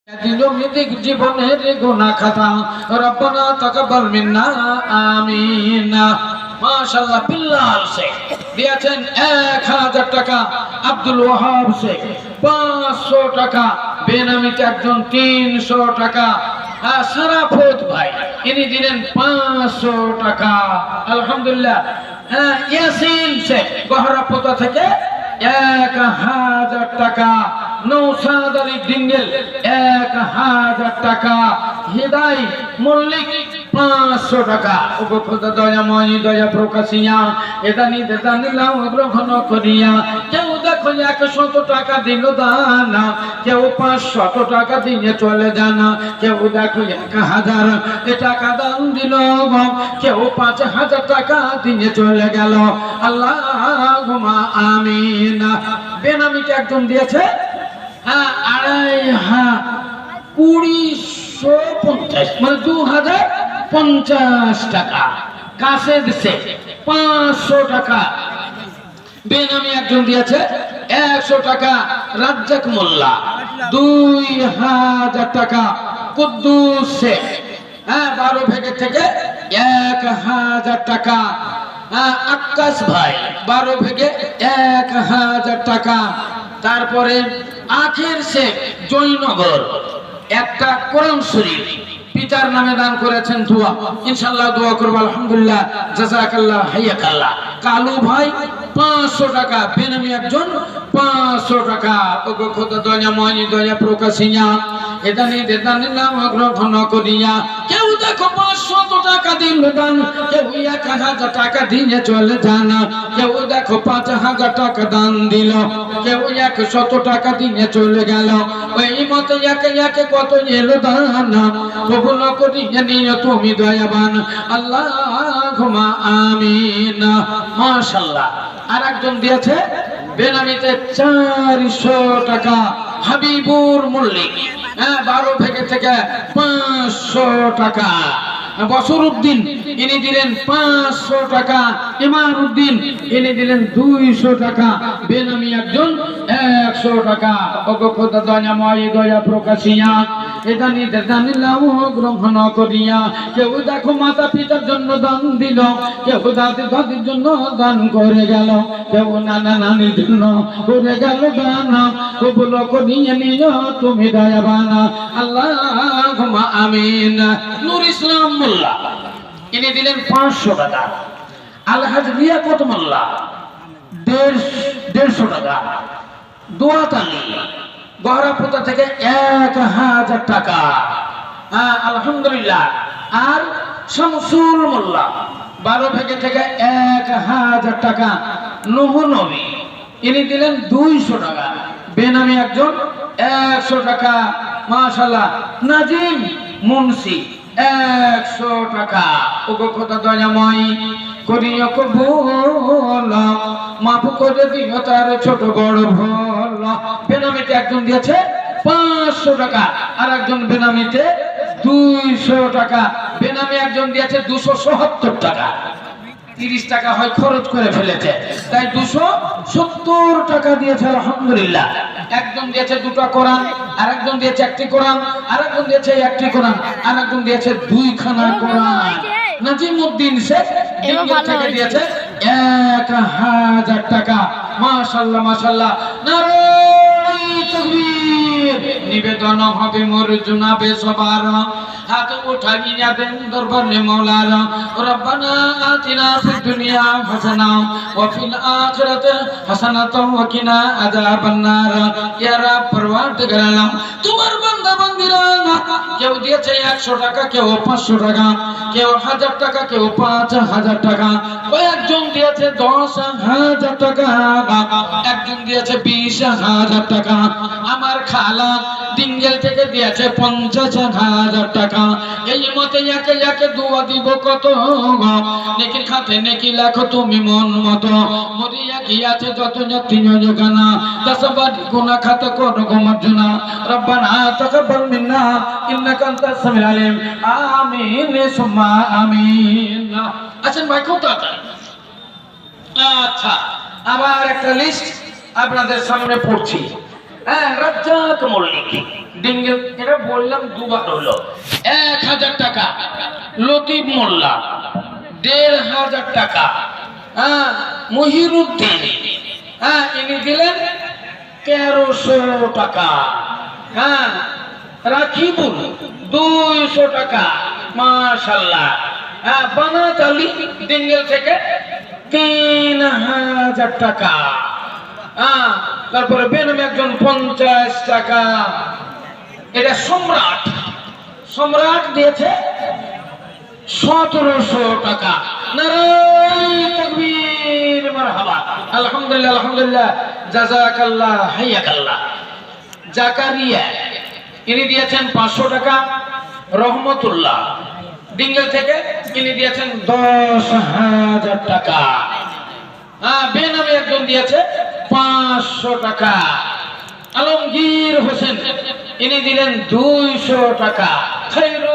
দিনমিদিক জীবনের গুনাহ খাতা রব্বানা তাকাব্বাল মিন্না আমিন। মাশাআল্লাহ বিল্লাল শেখ দিয়েছেন 1000 টাকা, আব্দুল ওয়াহাব শেখ 500 টাকা, বেনামিতে একজন 300 টাকা, সারাফত ভাই ইনি দিলেন 500 টাকা। আলহামদুলিল্লাহ। ইয়াসিন শেখ গহরাপোতা থেকে 1000 টাকা, নৌসাদ আলী ডিঙ্গেল 1000 টাকা, হৃদয় মল্লিক 500 টাকা। ওগো খোদা দয়াময় দয়া প্রকাশিয়া এদানি দেদানি লাও গ্রহণ করিয়া। কেউ দেখো 100 টাকা দিল দানা, কেউ 500 টাকা দিয়ে চলে জানা, কেউ দেখো 1000 টাকা দান দিল, কেউ 5000 টাকা দিয়ে চলে গেল। আল্লাহুম্মা আমিন। বেনামিতে একজন দিয়েছে 250 মানে 2050 টাকা। কাছে দিচ্ছে 500 টাকা। বেনামি একজন দিয়েছে 100 টাকা, রাজ্জাক মোল্লা 2000 টাকা, কুদ্দুস শেখ 12 ভেগে থেকে 1000 টাকা, আক্কাস ভাই 12 ভেগে 1000 টাকা। তারপরে আখের শেখ জয়নগর একটা কোরআন শরীফ পিতার নামে দান করেছেন। দোয়া ইনশাআল্লাহ দোয়া করব। আলহামদুলিল্লাহ জাযাকাল্লাহ হাইয়াকাল্লাহ। কালু ভাই 500 টাকা, বেনামি একজন 500 টাকা। ওগো খোদা দয়াময় দয়া প্রকাশিয়া এদানি দেদানি নাম গ্রহণ করিয়া। কেউ দেখো 500 টাকা দিল দান, কেউ 1000 টাকা দিয়ে চলে জানা, কেউ দেখো 5000 টাকা দান দিল, কেউ 100 টাকা দিয়ে চলে গেল। ওই মতে একে একে কত এলো দান, কবুল করিয়ে নিও তুমি দয়াবান। আল্লাহুম্মা আমিন। মাশাআল্লাহ। আর একজন দিয়েছে বেনামিতে 400 টাকা, হাবিবুর মল্লিক 12 ভেগে থেকে 500 টাকা। বসরউদ্দিন ইনি দিলেন 500 টাকা, ইমারউদ্দিন ইনি দিলেন 200 টাকা, বেনামি একজন 100 টাকা। ওগো খোদা দয়াময় দয়া প্রকাশিয়া এদানি দেদানি লাও গ্রহণ করিয়া। কেউ দেখো মাতা পিতার জন্য দান দিল, কেউ দাদি দাদির জন্য দান করে গেল, কেউ নানা নানির জন্য করে গেল দান, কবুল করিয়ে নিও তুমি দয়াবান। আল্লাহুম্মা আমিন। নূর ইসলাম মোল্লা ইনি দিলেন 500 টাকা, আলহাজ লিয়াকত মোল্লা 150 টাকা, দোয়াত আলী গহরাপোতা থেকে 1000 টাকা। আলহামদুলিল্লাহ। আর শামসুল মোল্লা 12 ভেগে থেকে 1000 টাকা, নূহ নবী ইনি দিলেন 200 টাকা, বেনামি একজন 100 টাকা। মাশাআল্লাহ। নাজিম মুন্সি 100 টাকা। ওগো খোদা দয়াময় করিও কবুল, মাফ করে দিও তার ছোট বড় ভুল। বেনামিতে একজন দিয়েছে 500 টাকা, আর একজন বেনামিতে 200 টাকা। বেনামি একজন দিয়েছে 270 টাকা, 30 টাকা হয় খরচ করে ফেলেছে, তাই 270 টাকা দিয়েছে। আলহামদুলিল্লাহ। একজন দিয়েছে 2টা কোরআন, আর একজন দিয়েছে 1টি কোরআন, আর একজন দিয়েছে 1টি কোরআন, আর একজন দিয়েছে 2খানা কোরআন। নাজিমউদ্দিন শেখ থেকে দিয়েছে 1000 টাকা। মাশাআল্লাহ মাশাআল্লাহ। নারে তাকবীর। নিবেদন হবে মোর জনাবে সবার, হাত উঠাইয়া দেন দরবারে মওলার। রব্বানা আতিনা ফিদ দুনিয়া হাসানা ওয়া ফিল আখিরাতি হাসানাতাও ওয়া কিনা আযাবান নার। ইয়া রাব পরওয়ারদিগার আলম, তোমার বান্দা বান্দীরা কেউ দিয়েছে 100 টাকা, কেউ 500 টাকা, কেউ 1000 টাকা, কেউ 5000 টাকা, কয়েকজন দিয়েছে 10000 টাকা, একজন দিয়েছে 20000 টাকা। আমার খালা ডিঙ্গেল থেকে দিয়েছে 50000 টাকা। এই মতে একে একে দোয়া দিব কত, নেকির খাতে নেকি লেখো তুমি মন মতো। মরিয়া গিয়াছে যত যত্ন গানা, তাসবাদি গুনাহ খাতে করো গমজনা। রব্বানা তাকাব্বাল মিন্না ইন্নাকা আনতাস সামিউল আলিম। আমিন সুম্মা আমিন। আচ্ছা ভাই কত আছে? আচ্ছা, আবার একটা লিস্ট আপনাদের সামনে পড়ছি। হ্যাঁ রাজ্জাক মল্লিক ডিঙ্গেল, এটা বললাম দুবার হলো। 1000 টাকা। লতিফ মোল্লা 1500 টাকা। হ্যাঁ মহিরুদ্দিন, হ্যাঁ ইনি দিলেন 1300 টাকা। হ্যাঁ রাকিবুল 200 টাকা। মাশাআল্লাহ। হ্যাঁ বানাত আলী ডিঙ্গেল থেকে 3000 টাকা। হ্যাঁ তারপরে বেনামে একজন 50 টাকা। এটা সম্রাট, সম্রাট দিয়েছে 1700 টাকা। নারায়ে তাকবীর, মারহাবা, আলহামদুলিল্লাহ আলহামদুলিল্লাহ, জাযাকাল্লাহ হাইয়াকাল্লাহ। জাকারিয়া ইনি দিয়েছেন 500 টাকা। রহমতুল্লাহ ডিঙ্গেল থেকে ইনি দিয়েছেন 10,000 টাকা। হ্যাঁ বেনামে একজন দিয়েছে 500 টাকা। আলমগীর হোসেন ইনি দিলেন 200 টাকা।